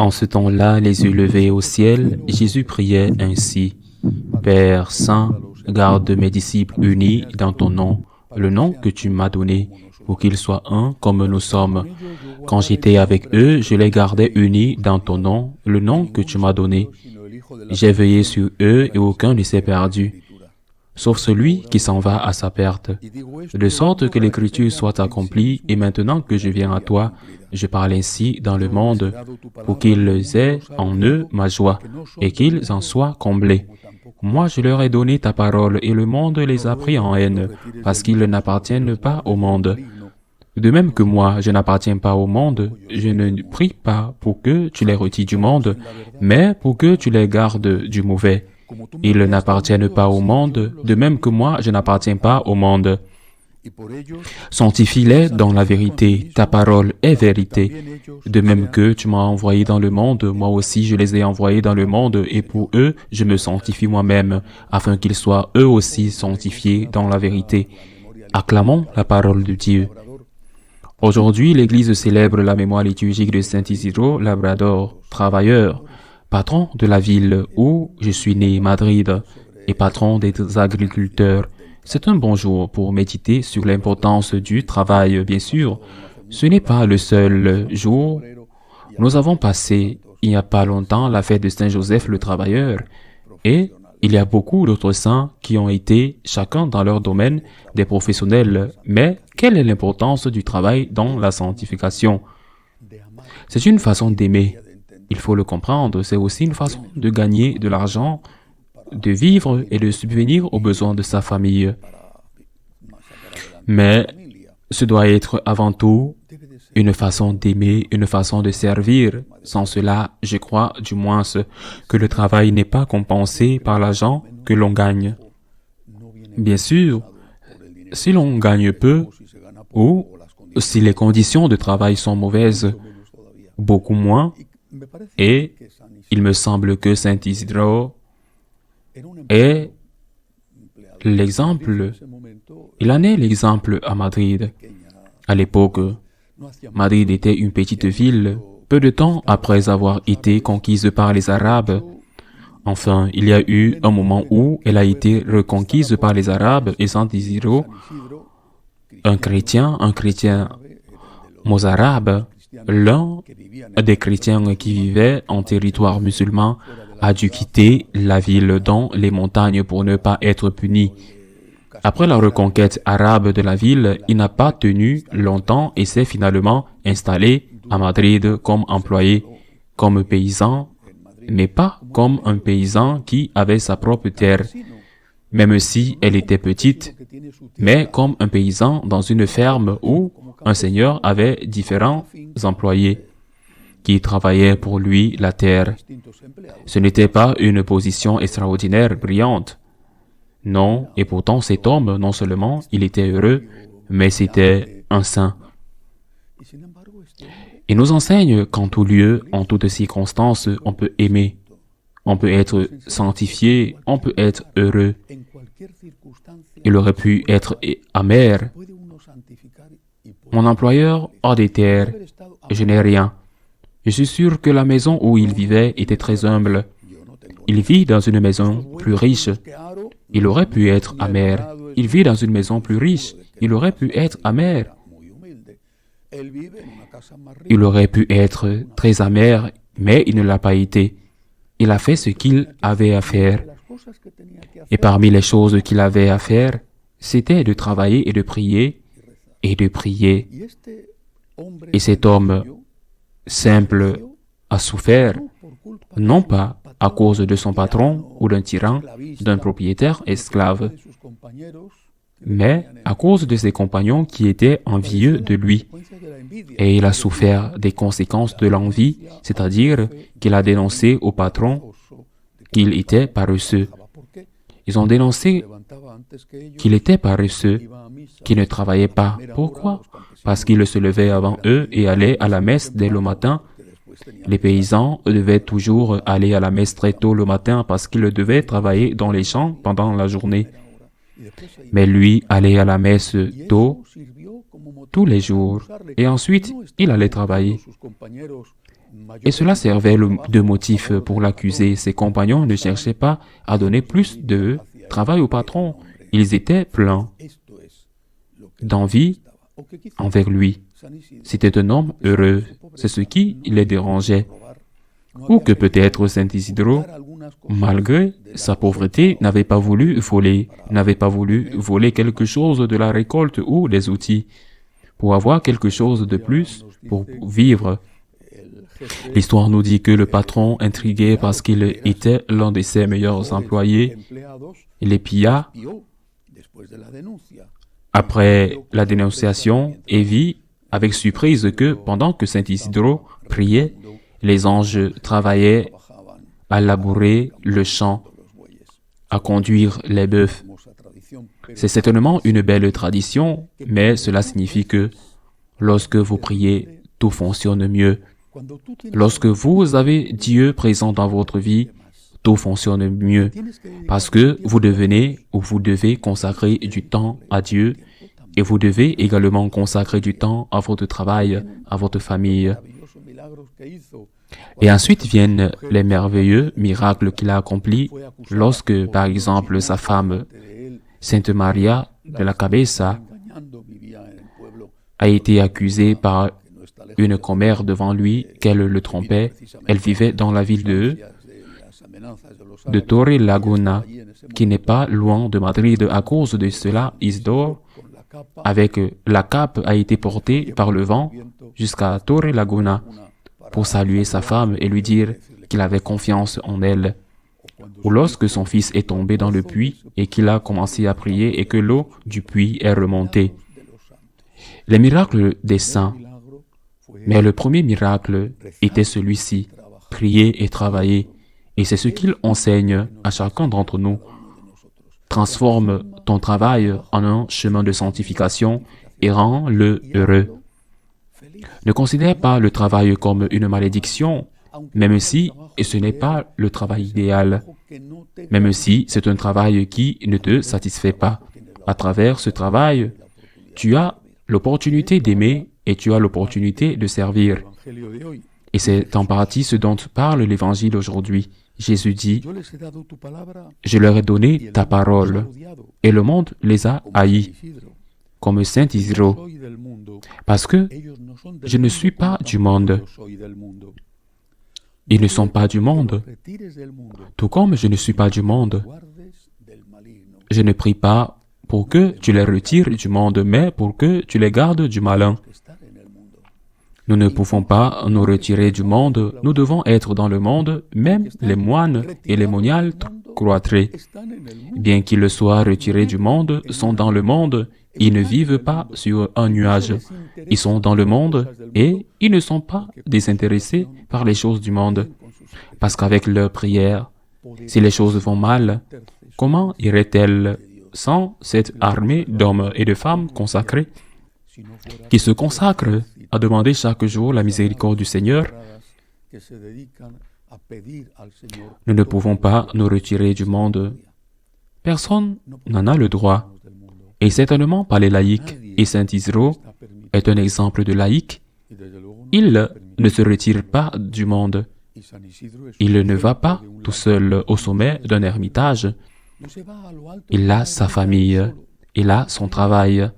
En ce temps-là, les yeux levés au ciel, Jésus priait ainsi. Père Saint, garde mes disciples unis dans ton nom, le nom que tu m'as donné, pour qu'ils soient un comme nous sommes. Quand j'étais avec eux, je les gardais unis dans ton nom, le nom que tu m'as donné. J'ai veillé sur eux et aucun ne s'est perdu, sauf celui qui s'en va à sa perte. De sorte que l'Écriture soit accomplie, et maintenant que je viens à toi, je parle ainsi dans le monde, pour qu'ils aient en eux ma joie, et qu'ils en soient comblés. Moi je leur ai donné ta parole, et le monde les a pris en haine, parce qu'ils n'appartiennent pas au monde. De même que moi, je n'appartiens pas au monde, je ne prie pas pour que tu les retires du monde, mais pour que tu les gardes du mauvais. Ils n'appartiennent pas au monde, de même que moi, je n'appartiens pas au monde. Sanctifie-les dans la vérité, ta parole est vérité. De même que tu m'as envoyé dans le monde, moi aussi je les ai envoyés dans le monde, et pour eux, je me sanctifie moi-même, afin qu'ils soient eux aussi sanctifiés dans la vérité. Acclamons la parole de Dieu. Aujourd'hui, l'Église célèbre la mémoire liturgique de Saint Isidro Labrador, travailleur, patron de la ville où je suis né, Madrid, et patron des agriculteurs. C'est un bon jour pour méditer sur l'importance du travail, bien sûr. Ce n'est pas le seul jour. Nous avons passé, il n'y a pas longtemps, la fête de Saint Joseph le travailleur, et il y a beaucoup d'autres saints qui ont été, chacun dans leur domaine, des professionnels. Mais quelle est l'importance du travail dans la sanctification? C'est une façon d'aimer. Il faut le comprendre, c'est aussi une façon de gagner de l'argent, de vivre et de subvenir aux besoins de sa famille. Mais ce doit être avant tout une façon d'aimer, une façon de servir. Sans cela, je crois, du moins, que le travail n'est pas compensé par l'argent que l'on gagne. Bien sûr, si l'on gagne peu, ou si les conditions de travail sont mauvaises, beaucoup moins, et il me semble que Saint Isidro est l'exemple, il en est l'exemple à Madrid. À l'époque, Madrid était une petite ville, peu de temps après avoir été conquise par les Arabes. Enfin, il y a eu un moment où elle a été reconquise par les Arabes et Saint Isidro, un chrétien mozarabe, l'un des chrétiens qui vivaient en territoire musulman, a dû quitter la ville dans les montagnes pour ne pas être puni. Après la reconquête arabe de la ville, il n'a pas tenu longtemps et s'est finalement installé à Madrid comme employé, comme paysan, mais pas comme un paysan qui avait sa propre terre, même si elle était petite, mais comme un paysan dans une ferme où un seigneur avait différents employés qui travaillaient pour lui la terre. Ce n'était pas une position extraordinaire, brillante. Non, et pourtant cet homme, non seulement il était heureux, mais c'était un saint. Il nous enseigne qu'en tout lieu, en toutes circonstances, on peut aimer, on peut être sanctifié, on peut être heureux. Il aurait pu être amer. Mon employeur a des terres, je n'ai rien. Je suis sûr que la maison où il vivait était très humble. Il vit dans une maison plus riche. Il aurait pu être amer. Il vit dans une maison plus riche. Il aurait pu être amer. Il aurait pu être très amer, mais il ne l'a pas été. Il a fait ce qu'il avait à faire. Et parmi les choses qu'il avait à faire, c'était de travailler et de prier, et de prier. Et cet homme simple a souffert, non pas à cause de son patron ou d'un tyran, d'un propriétaire esclave, mais à cause de ses compagnons qui étaient envieux de lui. Et il a souffert des conséquences de l'envie, c'est-à-dire qu'il a dénoncé au patron qu'il était paresseux. Ils ont dénoncé qu'il était paresseux, qu'il ne travaillait pas. Pourquoi? Parce qu'il se levait avant eux et allait à la messe dès le matin. Les paysans devaient toujours aller à la messe très tôt le matin parce qu'ils devaient travailler dans les champs pendant la journée. Mais lui allait à la messe tôt, tous les jours, et ensuite il allait travailler. Et cela servait de motif pour l'accuser. Ses compagnons ne cherchaient pas à donner plus de travail au patron. Ils étaient pleins d'envie envers lui. C'était un homme heureux. C'est ce qui les dérangeait. Ou que peut-être Saint Isidro, malgré sa pauvreté, n'avait pas voulu voler quelque chose de la récolte ou des outils, pour avoir quelque chose de plus pour vivre. L'histoire nous dit que le patron, intrigué parce qu'il était l'un de ses meilleurs employés, les pilla après la dénonciation et vit avec surprise que pendant que Saint Isidro priait, les anges travaillaient à labourer le champ, à conduire les bœufs. C'est certainement une belle tradition, mais cela signifie que lorsque vous priez, tout fonctionne mieux. Lorsque vous avez Dieu présent dans votre vie, tout fonctionne mieux parce que vous devenez ou vous devez consacrer du temps à Dieu et vous devez également consacrer du temps à votre travail, à votre famille. Et ensuite viennent les merveilleux miracles qu'il a accomplis lorsque, par exemple, sa femme, Sainte Maria de la Cabeza, a été accusée par une commère devant lui qu'elle le trompait. Elle vivait dans la ville de Torre Laguna, qui n'est pas loin de Madrid. À cause de cela, Isidore, avec la cape, a été porté par le vent jusqu'à Torre Laguna pour saluer sa femme et lui dire qu'il avait confiance en elle. Ou lorsque son fils est tombé dans le puits et qu'il a commencé à prier et que l'eau du puits est remontée. Les miracles des saints. Mais le premier miracle était celui-ci, prier et travailler. Et c'est ce qu'il enseigne à chacun d'entre nous. Transforme ton travail en un chemin de sanctification et rends-le heureux. Ne considère pas le travail comme une malédiction, même si ce n'est pas le travail idéal, même si c'est un travail qui ne te satisfait pas. À travers ce travail, tu as l'opportunité d'aimer et tu as l'opportunité de servir. Et c'est en partie ce dont parle l'Évangile aujourd'hui. Jésus dit, « Je leur ai donné ta parole, et le monde les a haïs, comme Saint Isidro, parce que je ne suis pas du monde. Ils ne sont pas du monde, tout comme je ne suis pas du monde. Je ne prie pas pour que tu les retires du monde, mais pour que tu les gardes du malin. Nous ne pouvons pas nous retirer du monde, nous devons être dans le monde, même les moines et les moniales croîtraient. Bien qu'ils soient retirés du monde, sont dans le monde, ils ne vivent pas sur un nuage. Ils sont dans le monde et ils ne sont pas désintéressés par les choses du monde. Parce qu'avec leur prière, si les choses vont mal, comment iraient-elles sans cette armée d'hommes et de femmes consacrés qui se consacrent à demander chaque jour la miséricorde du Seigneur? Nous ne pouvons pas nous retirer du monde. Personne n'en a le droit. Et certainement pas les laïcs. Et Saint Isidro est un exemple de laïc. Il ne se retire pas du monde. Il ne va pas tout seul au sommet d'un ermitage. Il a sa famille, il a son travail.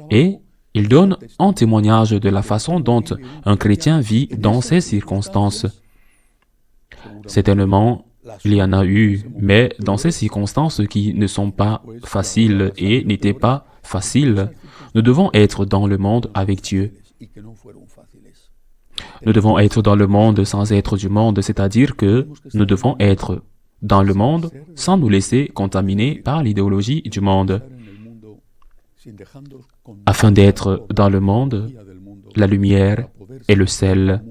Et il donne un témoignage de la façon dont un chrétien vit dans ces circonstances. Certainement, il y en a eu, mais dans ces circonstances qui ne sont pas faciles et n'étaient pas faciles, nous devons être dans le monde avec Dieu. Nous devons être dans le monde sans être du monde, c'est-à-dire que nous devons être dans le monde sans nous laisser contaminer par l'idéologie du monde. Afin d'être dans le monde, la lumière et le sel.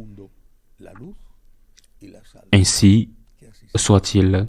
Ainsi soit-il.